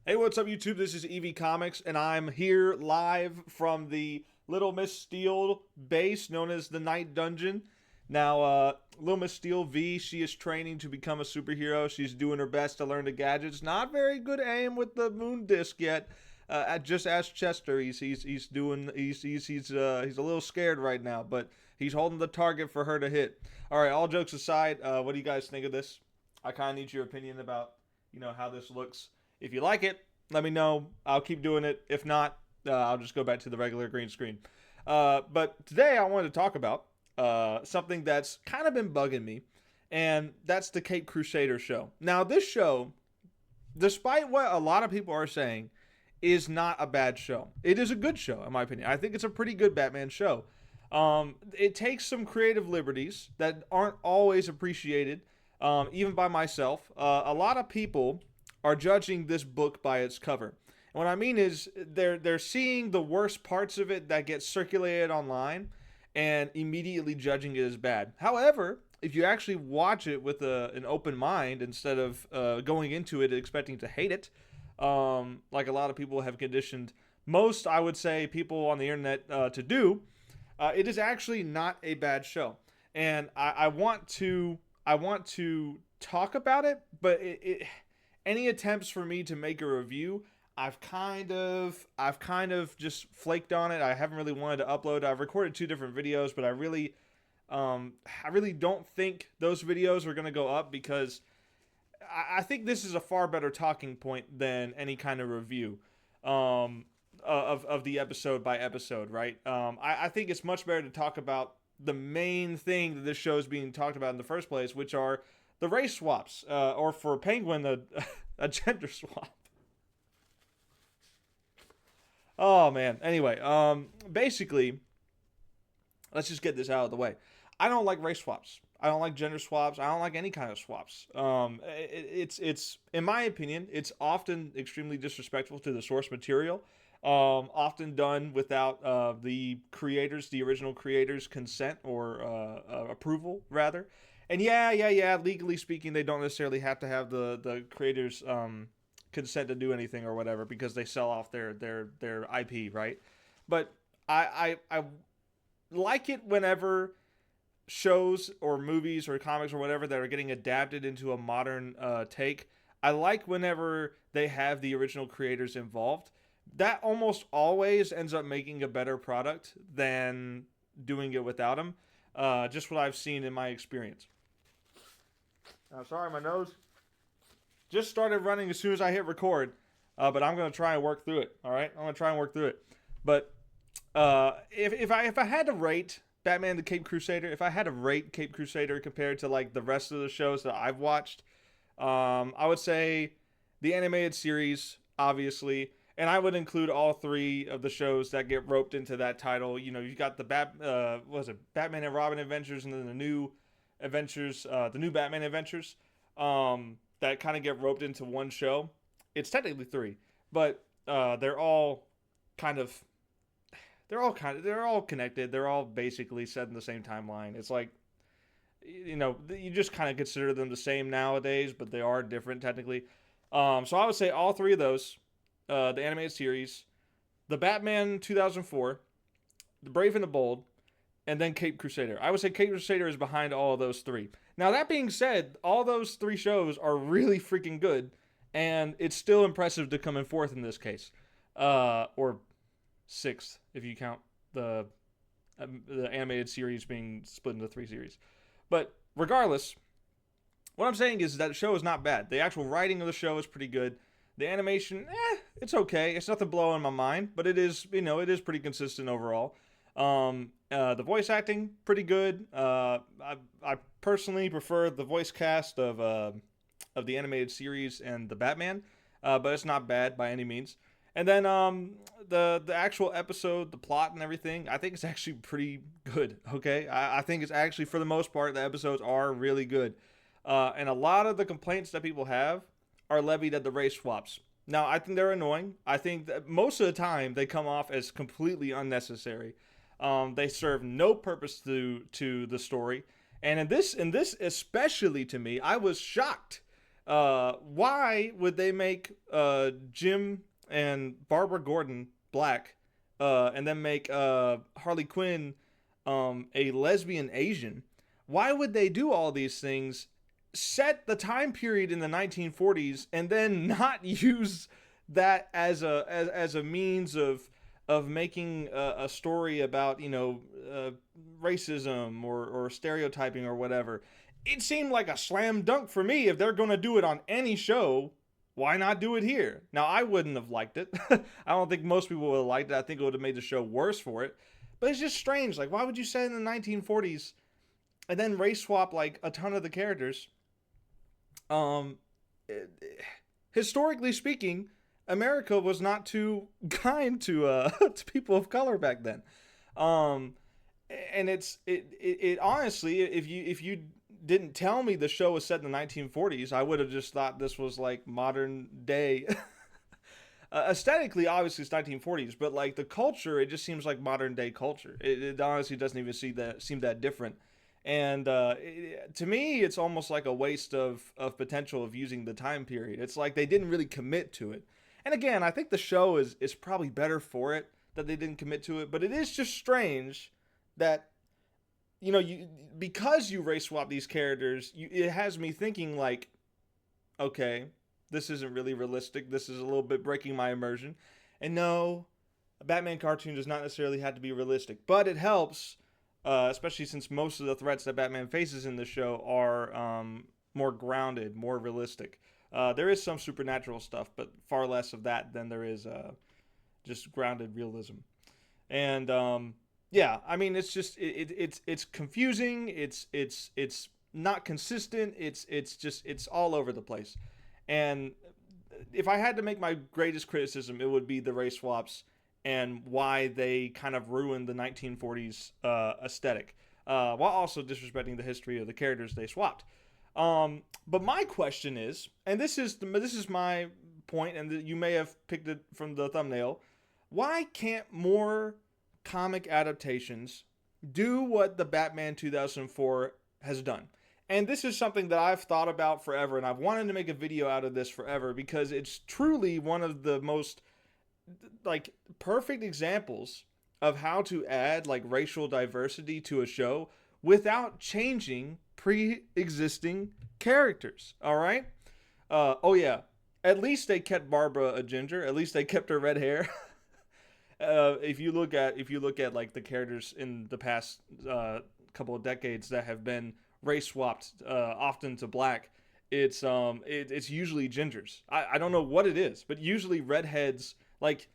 Hey, what's up, YouTube? This is EV Comics, and I'm here live from the Little Miss Steel base known as the Night Dungeon. Now, Little Miss Steel V, she is training to become a superhero. She's doing her best to learn the gadgets. Not very good aim with the moon disc yet. Just ask Chester. He's doing he's a little scared right now, but he's holding the target for her to hit. All right, all jokes aside, what do you guys think of this? I kind of need your opinion about how this looks. If you like it, let me know. I'll keep doing it. If not, I'll just go back to the regular green screen. But today I wanted to talk about something that's kind of been bugging me, and that's the Cape Crusader show. Now, this show, despite what a lot of people are saying, is not a bad show. It is a good show, in my opinion. I think it's a pretty good Batman show. It takes some creative liberties that aren't always appreciated, even by myself. A lot of people are judging this book by its cover. And what I mean is they're seeing the worst parts of it that get circulated online and immediately judging it as bad. However, if you actually watch it with an open mind instead of going into it expecting to hate it, like a lot of people have conditioned most, I would say, people on the internet to do, it is actually not a bad show. And I want to talk about it, but any attempts for me to make a review, I've kind of just flaked on it. I haven't really wanted to upload. I've recorded 2 different videos, but I really don't think those videos are gonna go up because I think this is a far better talking point than any kind of review of the episode by episode, right? I think it's much better to talk about the main thing that this show is being talked about in the first place, which are the race swaps, or for Penguin, a gender swap. Oh man. Anyway, basically, let's just get this out of the way. I don't like race swaps. I don't like gender swaps. I don't like any kind of swaps. It's in my opinion, it's often extremely disrespectful to the source material. Often done without the original creators' consent or approval, rather. And yeah. Legally speaking, they don't necessarily have to have the creators' consent to do anything or whatever because they sell off their IP, right? But I like it whenever shows or movies or comics or whatever that are getting adapted into a modern take. I like whenever they have the original creators involved. That almost always ends up making a better product than doing it without them. Just what I've seen in my experience. Sorry, my nose just started running as soon as I hit record, but I'm gonna try and work through it. All right, I'm gonna try and work through it. But if I had to rate Batman the Cape Crusader, if I had to rate Cape Crusader compared to like the rest of the shows that I've watched, I would say the animated series, obviously, and I would include all 3 of the shows that get roped into that title. You know, you got the what was it, Batman and Robin Adventures, and then the new Adventures, the new Batman Adventures, that kind of get roped into one show. It's technically 3, but they're all kind of they're all connected. They're all basically set in the same timeline. It's like, you just kind of consider them the same nowadays, but they are different technically. So I would say all 3 of those, the animated series, the Batman 2004, the Brave and the Bold, and then Cape Crusader. I would say Cape Crusader is behind all of those 3. Now, that being said, all those 3 shows are really freaking good, and it's still impressive to come in 4th in this case. Or 6th, if you count the animated series being split into 3 series. But regardless, what I'm saying is that the show is not bad. The actual writing of the show is pretty good. The animation, it's okay. It's nothing blowing my mind, but it is, it is pretty consistent overall. The voice acting, pretty good. I personally prefer the voice cast of the animated series and the Batman, but it's not bad by any means. And then the actual episode, the plot and everything, I think it's actually pretty good. Okay, I think it's actually, for the most part, the episodes are really good. And a lot of the complaints that people have are levied at the race swaps. Now, I think they're annoying. I think that most of the time they come off as completely unnecessary. They serve no purpose to the story. And in this especially, to me, I was shocked Why would they make Jim and Barbara Gordon black, and then make Harley Quinn a lesbian Asian? Why would they do all these things, set the time period in the 1940s, and then not use that as a means of making a story about, racism or stereotyping or whatever? It seemed like a slam dunk for me. If they're going to do it on any show, why not do it here? Now, I wouldn't have liked it. I don't think most people would have liked it. I think it would have made the show worse for it. But it's just strange. Like, why would you say in the 1940s and then race swap like a ton of the characters? Um, Historically speaking, America was not too kind to to people of color back then. Um, and it honestly, if you didn't tell me the show was set in the 1940s, I would have just thought this was like modern day. Aesthetically, obviously it's 1940s, but like the culture, it just seems like modern day culture. It honestly doesn't even seem that different. And to me, it's almost like a waste of potential of using the time period. It's like they didn't really commit to it. And again, I think the show is probably better for it that they didn't commit to it. But it is just strange that, you, because you race swap these characters, it has me thinking like, okay, this isn't really realistic. This is a little bit breaking my immersion. And no, a Batman cartoon does not necessarily have to be realistic, but it helps, especially since most of the threats that Batman faces in the show are more grounded, more realistic. There is some supernatural stuff, but far less of that than there is just grounded realism. And yeah, I mean, it's just it's confusing. It's not consistent. It's all over the place. And if I had to make my greatest criticism, it would be the race swaps and why they kind of ruined the 1940s aesthetic, while also disrespecting the history of the characters they swapped. But my question is, and this is my point, and you may have picked it from the thumbnail. Why can't more comic adaptations do what the Batman 2004 has done? And this is something that I've thought about forever, and I've wanted to make a video out of this forever because it's truly one of the most like perfect examples of how to add like racial diversity to a show without changing pre-existing characters. All right. Oh yeah. At least they kept Barbara a ginger. At least they kept her red hair. If you look at like the characters in the past couple of decades that have been race swapped often to black, it's usually gingers. I don't know what it is, but usually redheads, like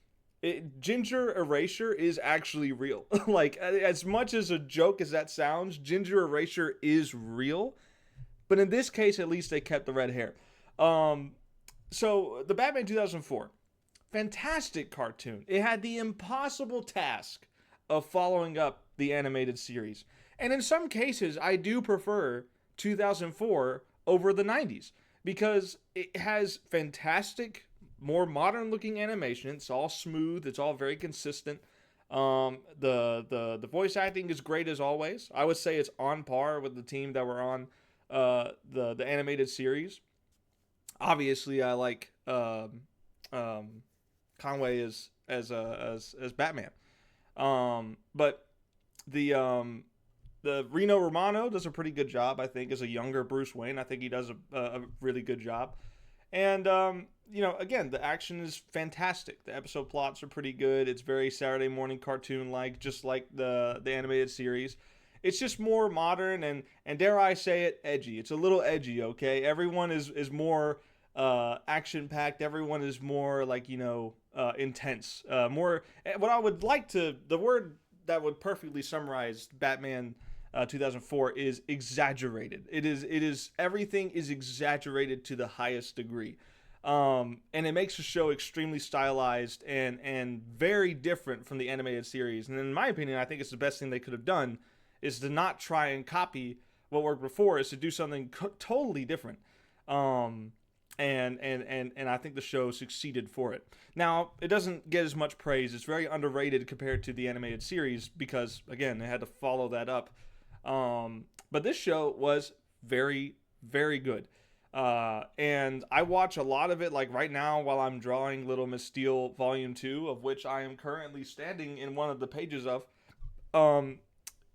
ginger erasure is actually real. Like as much as a joke as that sounds, ginger erasure is real. But in this case, at least they kept the red hair. So the Batman 2004, fantastic cartoon. It had the impossible task of following up the animated series. And in some cases, I do prefer 2004 over the 90s because it has fantastic, more modern looking animation. It's all smooth. It's all very consistent. The voice acting is great as always. I would say it's on par with the team that were on the animated series. Obviously, I like Conway as Batman. But the Reno Romano does a pretty good job, I think, as a younger Bruce Wayne. I think he does a really good job. And, again, the action is fantastic. The episode plots are pretty good. It's very Saturday morning cartoon-like, just like the animated series. It's just more modern and dare I say it, edgy. It's a little edgy, okay? Everyone is more action-packed. Everyone is more, like, intense. More, what I would like to, the word that would perfectly summarize Batman 2004 is exaggerated. It is everything is exaggerated to the highest degree, and it makes the show extremely stylized and very different from the animated series. And in my opinion, I think it's the best thing they could have done is to not try and copy what worked before, is to do something totally different. And I think the show succeeded for it. Now, it doesn't get as much praise. It's very underrated compared to the animated series because, again, they had to follow that up. But this show was very, very good. And I watch a lot of it, like right now while I'm drawing Little Miss Steele Volume 2, of which I am currently standing in one of the pages of. Um,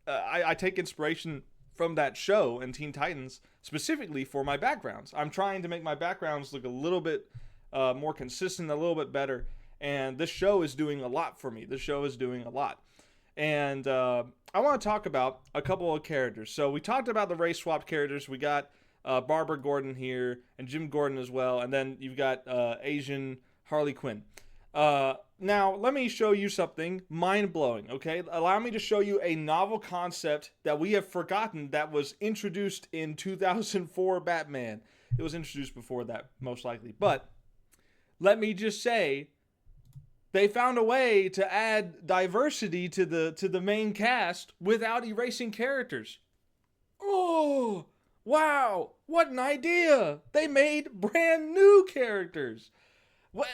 I take inspiration from that show and Teen Titans specifically for my backgrounds. I'm trying to make my backgrounds look a little bit more consistent, a little bit better. And this show is doing a lot for me. This show is doing a lot. And I want to talk about a couple of characters. So we talked about the race swap characters. We got Barbara Gordon here and Jim Gordon as well. And then you've got Asian Harley Quinn. Now, let me show you something mind-blowing, okay? Allow me to show you a novel concept that we have forgotten that was introduced in 2004 Batman. It was introduced before that, most likely. But let me just say, they found a way to add diversity to the main cast without erasing characters. Oh, wow, what an idea! They made brand new characters. What?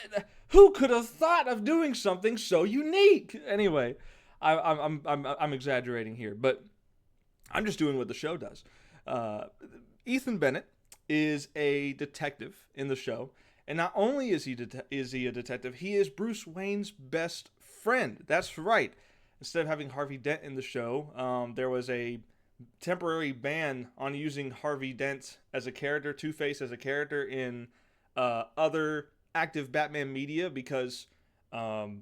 Who could have thought of doing something so unique? Anyway, I'm exaggerating here, but I'm just doing what the show does. Ethan Bennett is a detective in the show, and not only is he a detective, he is Bruce Wayne's best friend. That's right. Instead of having Harvey Dent in the show, there was a temporary ban on using Harvey Dent as a character, Two-Face as a character in other active Batman media because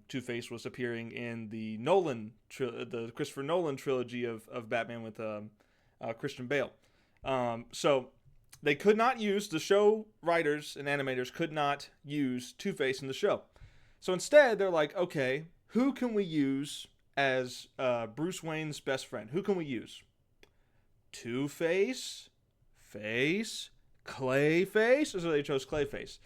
Two-Face was appearing in the the Christopher Nolan trilogy of Batman with Christian Bale. So they could not use, the show writers and animators could not use Two-Face in the show. So instead, they're like, okay, who can we use as Bruce Wayne's best friend? Who can we use? Two-Face, Clayface? So they chose Clayface.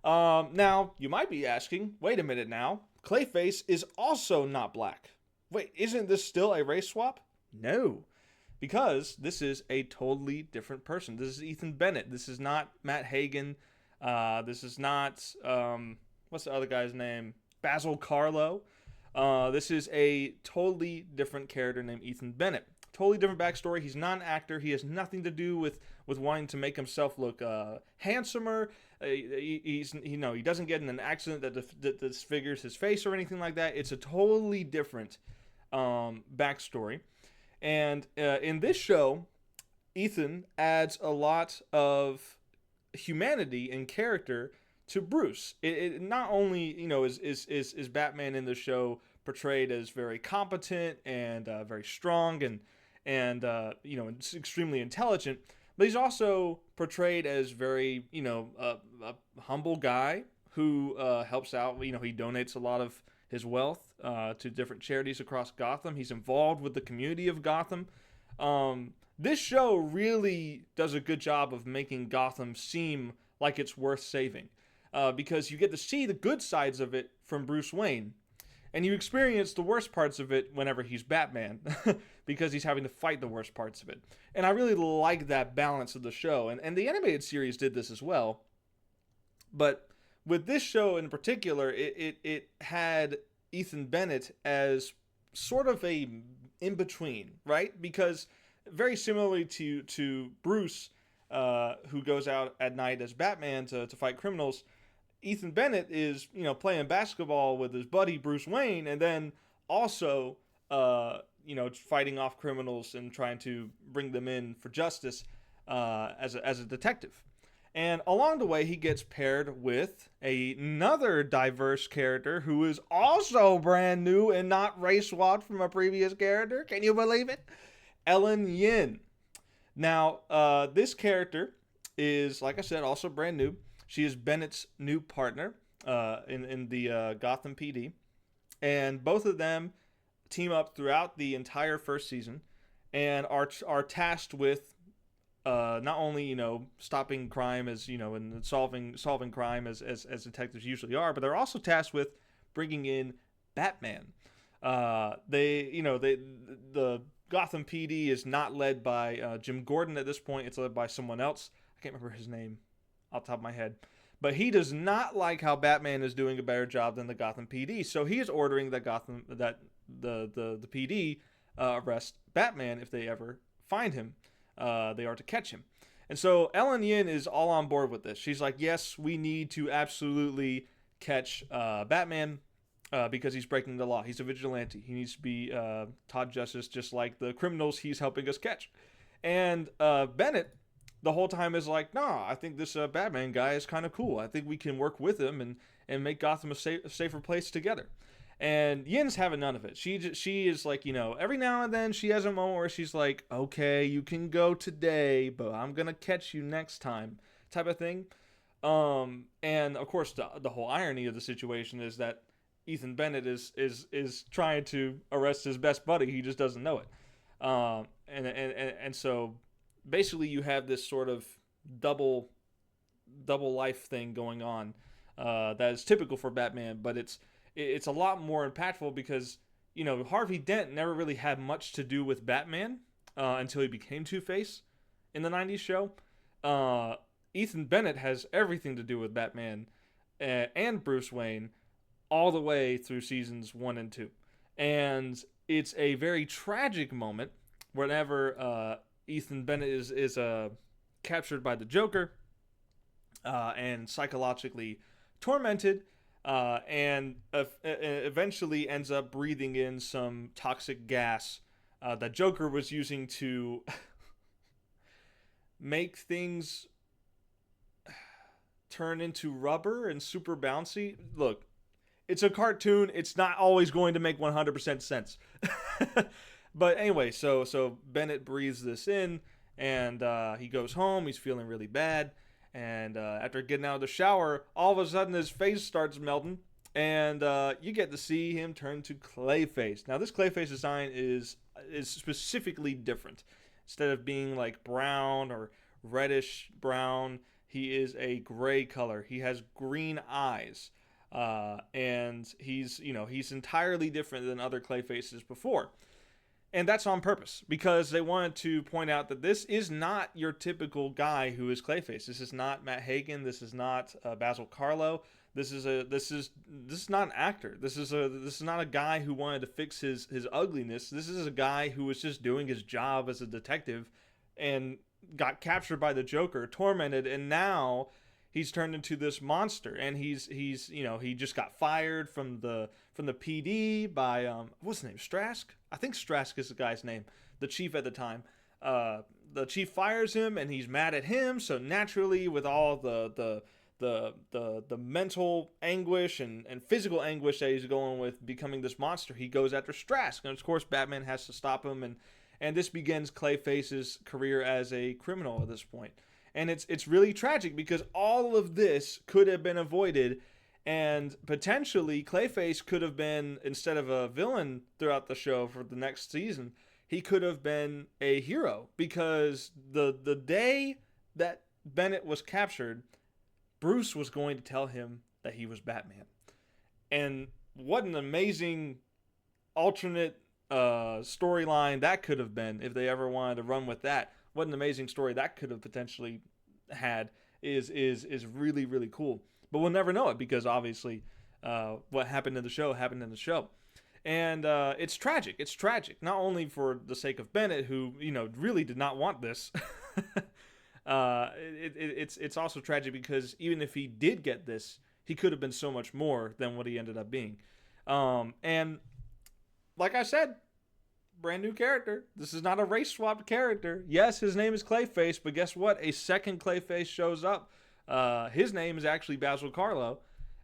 Now, you might be asking, wait a minute now, Clayface is also not black. Wait, isn't this still a race swap? No, because this is a totally different person. This is Ethan Bennett. This is not Matt Hagen. This is not, what's the other guy's name? Basil Carlo. This is a totally different character named Ethan Bennett. Totally different backstory. He's not an actor. He has nothing to do with wanting to make himself look handsomer. He doesn't get in an accident that disfigures his face or anything like that. It's a totally different backstory. And in this show, Ethan adds a lot of humanity and character to Bruce. It not only is Batman in the show portrayed as very competent and very strong and extremely intelligent, but he's also portrayed as very a humble guy who helps out. He donates a lot of his wealth to different charities across Gotham. He's involved with the community of Gotham. This show really does a good job of making Gotham seem like it's worth saving, because you get to see the good sides of it from Bruce Wayne, and you experience the worst parts of it whenever he's Batman, because he's having to fight the worst parts of it. And I really like that balance of the show, and the animated series did this as well. But with this show in particular, it had Ethan Bennett as sort of a in-between, right? Because very similarly to Bruce, who goes out at night as Batman to fight criminals, Ethan Bennett is, playing basketball with his buddy Bruce Wayne, and then also, fighting off criminals and trying to bring them in for justice as a detective. And along the way, he gets paired with another diverse character who is also brand new and not race swapped from a previous character. Can you believe it? Ellen Yin. Now, this character is, like I said, also brand new. She is Bennett's new partner in the Gotham PD. And both of them team up throughout the entire first season and are tasked with not only, stopping crime and solving crime as detectives usually are, but they're also tasked with bringing in Batman. The Gotham PD is not led by Jim Gordon at this point. It's led by someone else. I can't remember his name off the top of my head. But he does not like how Batman is doing a better job than the Gotham PD. So he is ordering that the PD arrest Batman if they ever find him. They are to catch him. And so Ellen Yin is all on board with this. She's like, yes, we need to absolutely catch Batman because he's breaking the law. He's a vigilante. He needs to be taught justice just like the criminals he's helping us catch. And Bennett, the whole time, is like, nah, I think this Batman guy is kind of cool. I think we can work with him and make Gotham a safer place together. And Yin's having none of it. She is like, every now and then she has a moment where she's like, okay, you can go today, but I'm gonna catch you next time, type of thing. And of course, the whole irony of the situation is that Ethan Bennett is trying to arrest his best buddy. He just doesn't know it. And so basically, you have this sort of double life thing going on that is typical for Batman, but it's a lot more impactful because Harvey Dent never really had much to do with Batman until he became Two-Face in the '90s show. Ethan Bennett has everything to do with Batman and Bruce Wayne all the way through seasons 1 and 2, and it's a very tragic moment whenever Ethan Bennett is captured by the Joker and psychologically tormented. And eventually ends up breathing in some toxic gas that Joker was using to make things turn into rubber and super bouncy. Look, it's a cartoon. It's not always going to make 100% sense. But anyway, so Bennett breathes this in, and he goes home. He's feeling really bad. And after getting out of the shower, all of a sudden his face starts melting, and you get to see him turn to Clayface. Now, this Clayface design is specifically different. Instead of being like brown or reddish brown, he is a gray color. He has green eyes, and he's entirely different than other Clayfaces before. And that's on purpose because they wanted to point out that this is not your typical guy who is Clayface. This is not Matt Hagen. This is not Basil Carlo. This is not an actor. This is not a guy who wanted to fix his ugliness. This is a guy who was just doing his job as a detective and got captured by the Joker, tormented, and now he's turned into this monster. And he just got fired from the PD by what's his name, Strask? I think Strask is the guy's name, the chief at the time. The chief fires him, and he's mad at him. So naturally, with all the mental anguish and physical anguish that he's going with becoming this monster, he goes after Strask, and of course Batman has to stop him, and this begins Clayface's career as a criminal at this point. And it's really tragic because all of this could have been avoided. And potentially, Clayface could have been, instead of a villain throughout the show for the next season, he could have been a hero. Because the day that Bennett was captured, Bruce was going to tell him that he was Batman. And what an amazing alternate storyline that could have been if they ever wanted to run with that. What an amazing story that could have potentially had is really, really cool. But we'll never know it because obviously what happened in the show happened in the show. And it's tragic. It's tragic. Not only for the sake of Bennett, who, really did not want this. It's also tragic because even if he did get this, he could have been so much more than what he ended up being. And like I said, brand new character. This is not a race swapped character. Yes, his name is Clayface, but guess what? A second Clayface shows up. His name is actually Basil Carlo,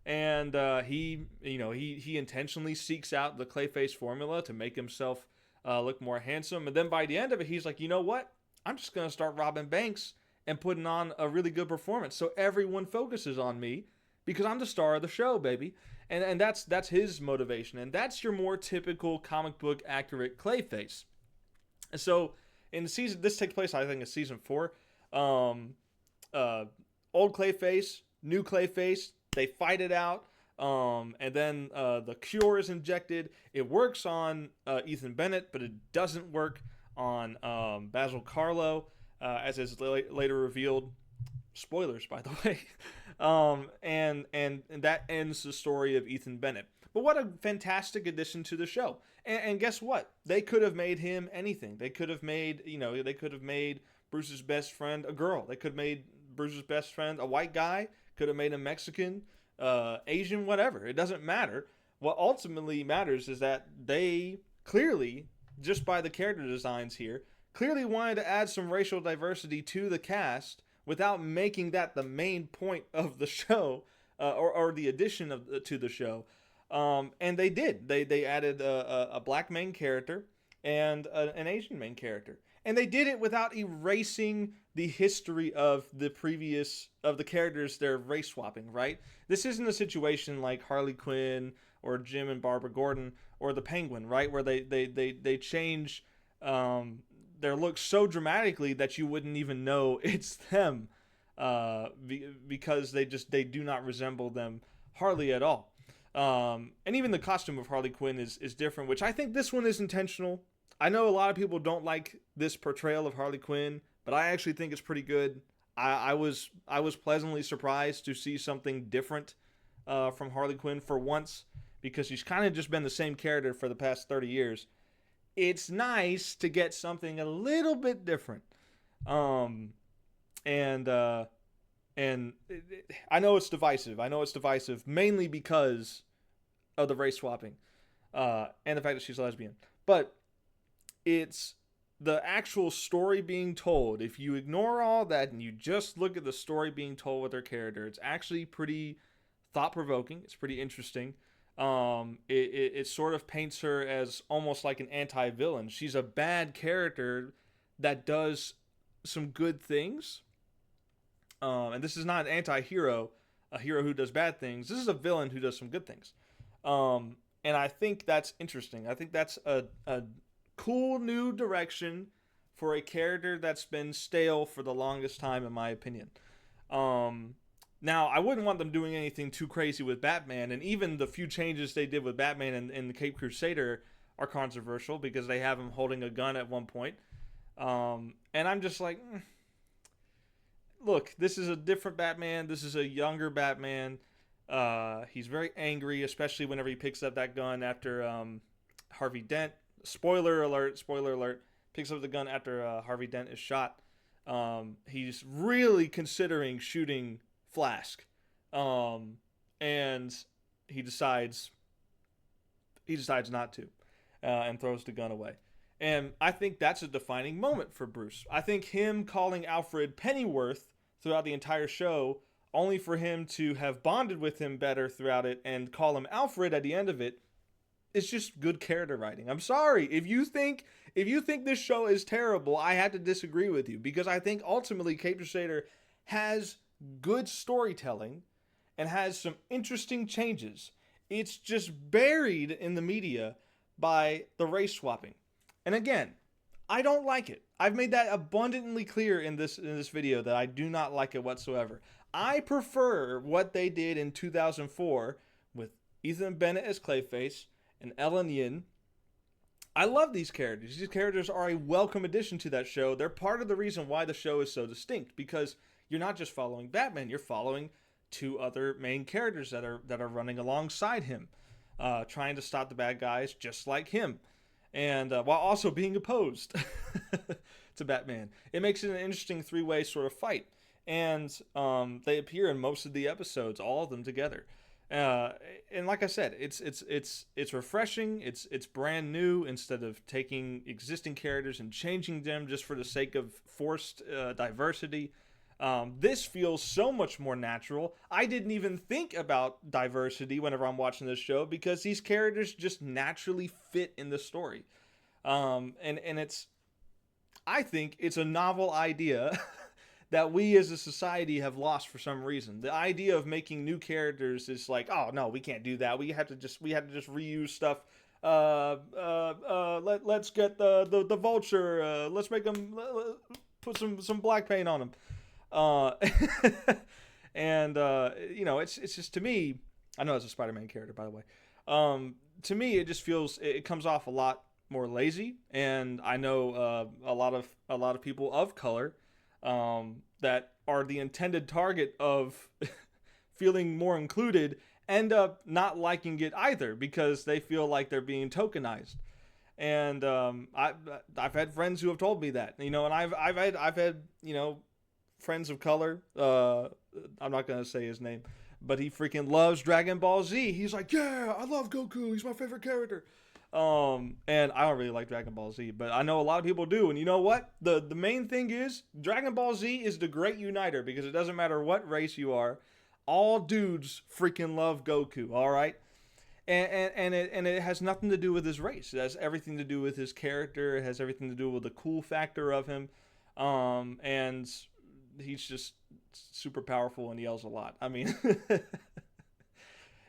and he intentionally seeks out the Clayface formula to make himself look more handsome. And then by the end of it, he's like, you know what? I'm just gonna start robbing banks and putting on a really good performance, so everyone focuses on me because I'm the star of the show, baby. And that's his motivation, and that's your more typical comic book accurate Clayface. And so in the season, this takes place, I think, in season 4. Old Clayface, new Clayface, they fight it out, and then the cure is injected. It works on Ethan Bennett, but it doesn't work on Basil Carlo, as is later revealed. Spoilers, by the way. And that ends the story of Ethan Bennett. But what a fantastic addition to the show. And guess what? They could have made him anything. They could have made Bruce's best friend a girl. They could have made Bruce's best friend a white guy. Could have made him Mexican, Asian, whatever. It doesn't matter. What ultimately matters is that they clearly, just by the character designs here, clearly wanted to add some racial diversity to the cast without making that the main point of the show, or the addition to the show. And they did. They added a black main character and an Asian main character. And they did it without erasing the history of the characters they're race swapping, right? This isn't a situation like Harley Quinn or Jim and Barbara Gordon or the Penguin, right? Where they change their look so dramatically that you wouldn't even know it's them, because they do not resemble them hardly at all. And even the costume of Harley Quinn is different, which I think this one is intentional. I know a lot of people don't like this portrayal of Harley Quinn, but I actually think it's pretty good. I was pleasantly surprised to see something different from Harley Quinn for once, because she's kind of just been the same character for the past 30 years. It's nice to get something a little bit different. And I know it's divisive. I know it's divisive mainly because of the race swapping, and the fact that she's lesbian. But it's the actual story being told. If you ignore all that and you just look at the story being told with her character, it's actually pretty thought-provoking. It's pretty interesting. It sort of paints her as almost like an anti-villain. She's a bad character that does some good things. And this is not an anti-hero, a hero who does bad things. This is a villain who does some good things. And I think that's interesting. I think that's a cool new direction for a character that's been stale for the longest time, in my opinion. Now, I wouldn't want them doing anything too crazy with Batman, and even the few changes they did with Batman in the Caped Crusader are controversial because they have him holding a gun at one point. And I'm just like, look, this is a different Batman. This is a younger Batman. He's very angry, especially whenever he picks up that gun after Harvey Dent. Spoiler alert, picks up the gun after Harvey Dent is shot. He's really considering shooting Flask. And he decides not to, and throws the gun away. And I think that's a defining moment for Bruce. I think him calling Alfred Pennyworth throughout the entire show, only for him to have bonded with him better throughout it and call him Alfred at the end of it, it's just good character writing. I'm sorry. If you think this show is terrible, I had to disagree with you, because I think ultimately Caped Crusader has good storytelling and has some interesting changes. It's just buried in the media by the race swapping. And again, I don't like it. I've made that abundantly clear in this video that I do not like it whatsoever. I prefer what they did in 2004 with Ethan Bennett as Clayface and Ellen Yin. I love these characters. These characters are a welcome addition to that show. They're part of the reason why the show is so distinct, because you're not just following Batman, you're following two other main characters that are running alongside him, trying to stop the bad guys just like him, and while also being opposed to Batman. It makes it an interesting three-way sort of fight, and they appear in most of the episodes, all of them together. And like I said, it's refreshing. It's brand new, instead of taking existing characters and changing them just for the sake of forced diversity. This feels so much more natural. I didn't even think about diversity whenever I'm watching this show, because these characters just naturally fit in the story. And I think it's a novel idea that we as a society have lost for some reason. The idea of making new characters is like, oh no, we can't do that. We have to just reuse stuff. Let's get the Vulture. Let's make them put some black paint on him. And it's just, to me, I know it's a Spider-Man character, by the way. To me, it just feels, it comes off a lot more lazy, and I know a lot of people of color that are the intended target of feeling more included end up not liking it either, because they feel like they're being tokenized. And I've had friends who have told me that, and I've had friends of color. I'm not gonna say his name, but he freaking loves Dragon Ball Z. He's like, yeah, I love Goku. He's my favorite character. And I don't really like Dragon Ball Z, but I know a lot of people do. And you know what? The main thing is Dragon Ball Z is the great uniter, because it doesn't matter what race you are, all dudes freaking love Goku. All right. And it has nothing to do with his race. It has everything to do with his character. It has everything to do with the cool factor of him. And he's just super powerful and yells a lot. I mean,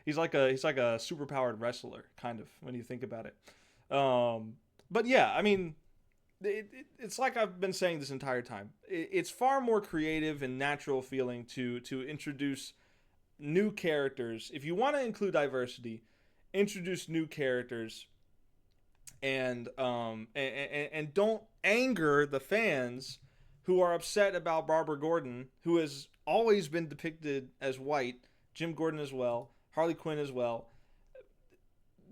he's like a super powered wrestler, kind of, when you think about it. But yeah, I mean, it's like I've been saying this entire time. It's far more creative and natural feeling to introduce new characters. If you want to include diversity, introduce new characters, and don't anger the fans who are upset about Barbara Gordon, who has always been depicted as white, Jim Gordon as well, Harley Quinn as well.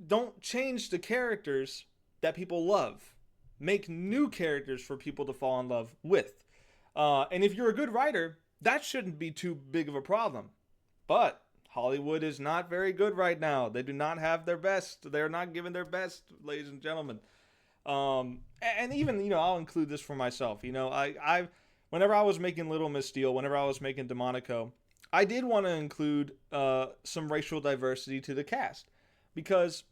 Don't change the characters that people love. Make new characters for people to fall in love with. And if you're a good writer, that shouldn't be too big of a problem. But Hollywood is not very good right now. They do not have their best. They're not giving their best, ladies and gentlemen. And even, I'll include this for myself. Whenever I was making Little Miss Steele, whenever I was making DeMonico, I did want to include some racial diversity to the cast, because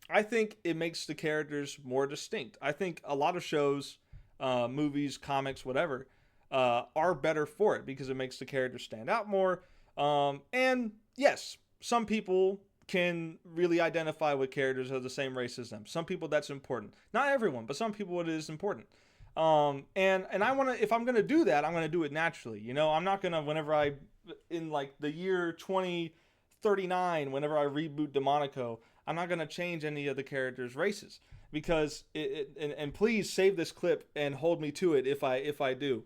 I think it makes the characters more distinct. I think a lot of shows, movies, comics, whatever, are better for it because it makes the characters stand out more. And yes, some people can really identify with characters of the same race as them. Some people that's important. Not everyone, but some people it is important. And I want to, if I'm going to do that, I'm going to do it naturally. I'm not going to, in like the year 2039, whenever I reboot DeMonico, I'm not going to change any of the characters' races, because and please save this clip and hold me to it if I do.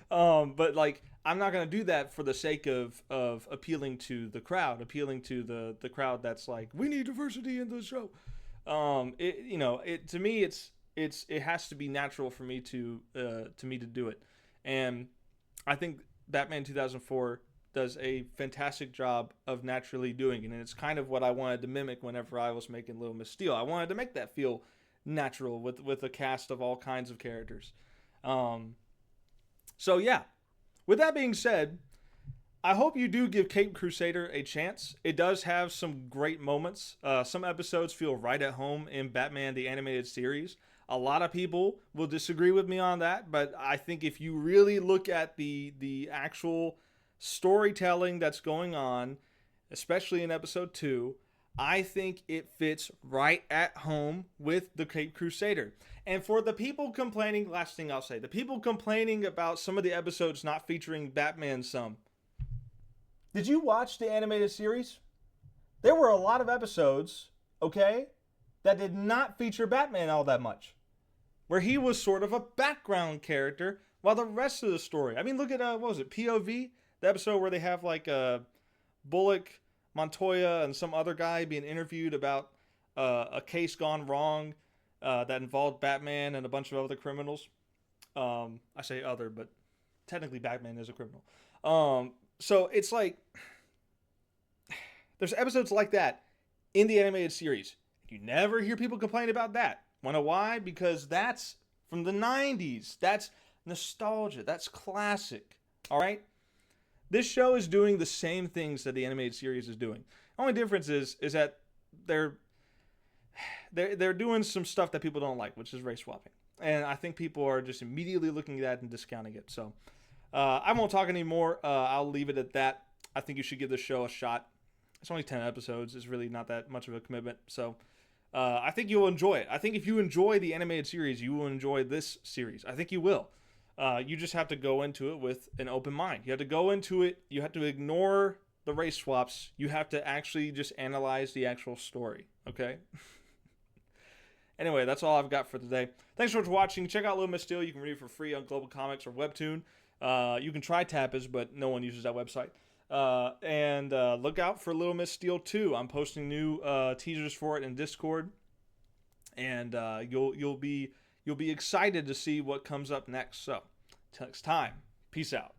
But like, I'm not going to do that for the sake of appealing to the crowd, appealing to the crowd that's like, we need diversity in the show. To me, it has to be natural for me to do it. And I think Batman 2004 does a fantastic job of naturally doing it. And it's kind of what I wanted to mimic whenever I was making Little Miss Steele. I wanted to make that feel natural with a cast of all kinds of characters. So yeah, with that being said, I hope you do give Caped Crusader a chance. It does have some great moments. Some episodes feel right at home in Batman the Animated Series. A lot of people will disagree with me on that, but I think if you really look at the actual storytelling that's going on, especially in episode 2, I think it fits right at home with the Caped Crusader. And for the people complaining, last thing I'll say, the people complaining about some of the episodes not featuring Batman some. Did you watch the animated series? There were a lot of episodes, okay, that did not feature Batman all that much, where he was sort of a background character while the rest of the story. I mean, look at, what was it, POV? The episode where they have like Bullock, Montoya, and some other guy being interviewed about a case gone wrong that involved Batman and a bunch of other criminals. I say other, but technically Batman is a criminal. So it's like, there's episodes like that in the animated series. You never hear people complain about that. Wanna know why? Because that's from the 90s. That's nostalgia. That's classic. All right? This show is doing the same things that the animated series is doing. The only difference is that they're doing some stuff that people don't like, which is race swapping. And I think people are just immediately looking at that and discounting it. So I won't talk anymore. I'll leave it at that. I think you should give this show a shot. It's only 10 episodes. It's really not that much of a commitment. So I think you'll enjoy it. I think if you enjoy the animated series, you will enjoy this series. I think you will. You just have to go into it with an open mind. You have to go into it. You have to ignore the race swaps. You have to actually just analyze the actual story. Okay? Anyway, that's all I've got for today. Thanks so much for watching. Check out Little Miss Steele. You can read it for free on Global Comics or Webtoon. You can try Tapas, but no one uses that website. And look out for Little Miss Steele 2. I'm posting new teasers for it in Discord. and you'll be excited to see what comes up next. So, till next time, peace out.